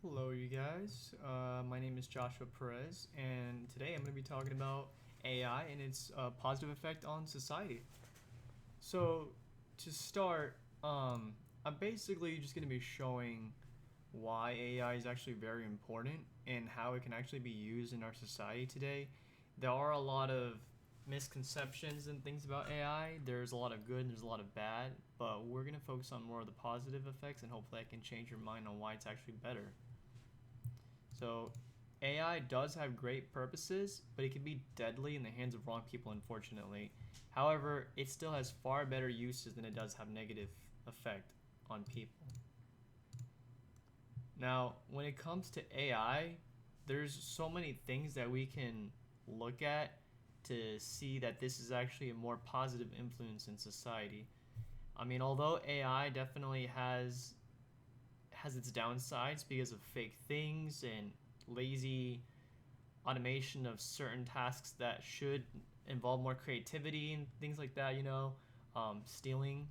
Hello, you guys. My name is Joshua Perez, and today I'm going to be talking about AI and its positive effect on society. So, to start, I'm basically just going to be showing why AI is actually very important and how it can actually be used in our society today. There are a lot of misconceptions and things about AI. There's a lot of good and there's a lot of bad, but we're going to focus on more of the positive effects and hopefully I can change your mind on why it's actually better. So, AI does have great purposes, but it can be deadly in the hands of wrong people, unfortunately. However, it still has far better uses than it does have negative effect on people. Now, when it comes to AI, there's so many things that we can look at to see that this is actually a more positive influence in society. I mean, although AI definitely has its downsides because of fake things and lazy automation of certain tasks that should involve more creativity and things like that, stealing.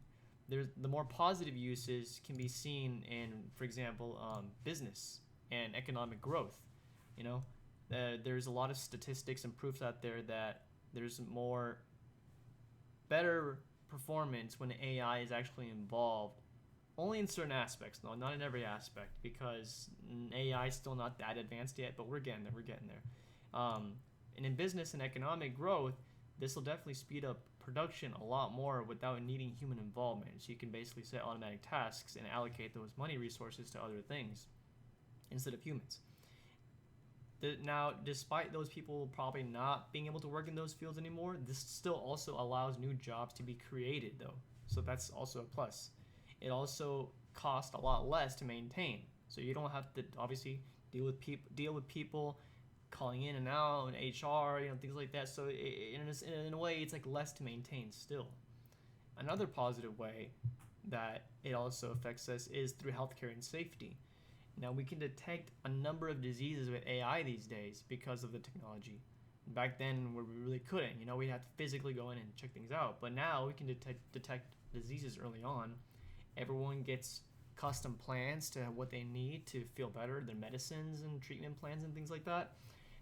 There's the more positive uses can be seen in, for example, business and economic growth. You know, there's a lot of statistics and proofs out there that there's more better performance when AI is actually involved only in certain aspects, no, not in every aspect, because AI is still not that advanced yet. But we're getting there. We're getting there. And in business and economic growth, this will definitely speed up production a lot more without needing human involvement. So you can basically set automatic tasks and allocate those money resources to other things instead of humans. Now, despite those people probably not being able to work in those fields anymore, this still also allows new jobs to be created, though. So that's also a plus. It also costs a lot less to maintain, so you don't have to obviously deal with people calling in and out and HR, things like that. So in a way, it's like less to maintain still. Another positive way that it also affects us is through healthcare and safety. Now, we can detect a number of diseases with AI these days because of the technology. Back then, where we really couldn't, we had to physically go in and check things out. But now we can detect diseases early on. Everyone gets custom plans to what they need to feel better, their medicines and treatment plans and things like that.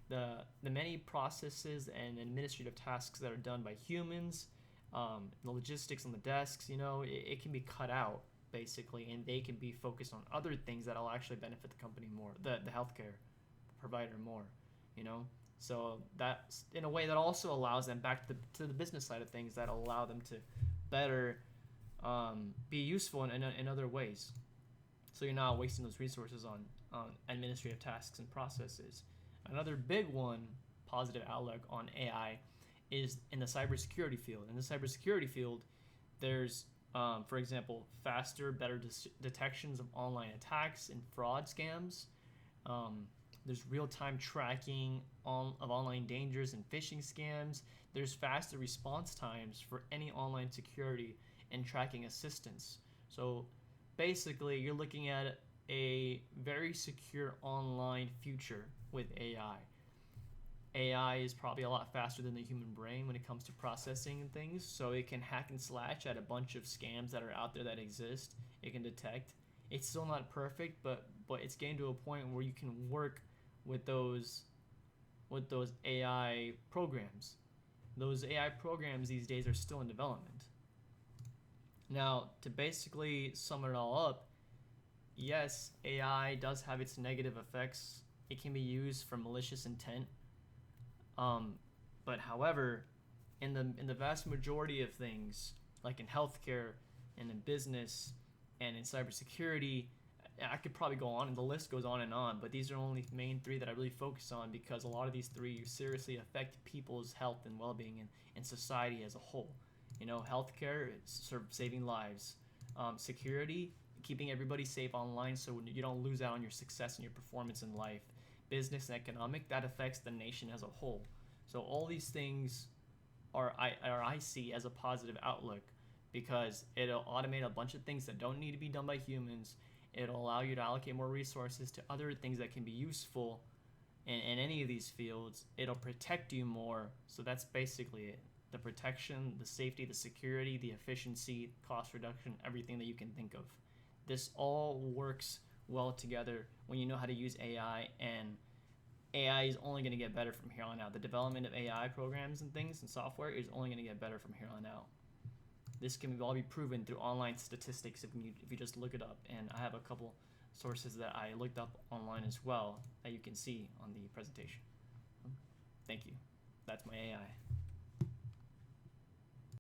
The many processes and administrative tasks that are done by humans, the logistics on the desks, it can be cut out basically, and they can be focused on other things that'll actually benefit the company more, the healthcare provider more, you know. So that's in a way that also allows them back to the business side of things that allow them to better be useful in other ways. So you're not wasting those resources on administrative tasks and processes. Another big one, positive outlook on AI, is in the cybersecurity field. In the cybersecurity field, there's, for example, faster, better detections of online attacks and fraud scams. There's real-time tracking of online dangers and phishing scams. There's faster response times for any online security and tracking assistance. So basically, you're looking at a very secure online future with AI. AI is probably a lot faster than the human brain when it comes to processing and things, so it can hack and slash at a bunch of scams that are out there that exist. It can detect. It's still not perfect, but it's getting to a point where you can work with those AI programs. Those AI programs these days are still in development. Now, to basically sum it all up, yes, AI does have its negative effects. It can be used for malicious intent. Um, but however, in the vast majority of things, like in healthcare and in business and in cybersecurity, I could probably go on, and the list goes on and on. But these are only main three that I really focus on because a lot of these three seriously affect people's health and well-being and society as a whole. Healthcare, saving lives. Security, keeping everybody safe online so you don't lose out on your success and your performance in life. Business and economic, that affects the nation as a whole. So all these things I see as a positive outlook because it'll automate a bunch of things that don't need to be done by humans. It'll allow you to allocate more resources to other things that can be useful in any of these fields. It'll protect you more. So that's basically it. The protection, the safety, the security, the efficiency, cost reduction, everything that you can think of. This all works well together when you know how to use AI, and AI is only going to get better from here on out. The development of AI programs and things and software is only going to get better from here on out. This can all be proven through online statistics if you just look it up. And I have a couple sources that I looked up online as well that you can see on the presentation. Thank you. That's my AI.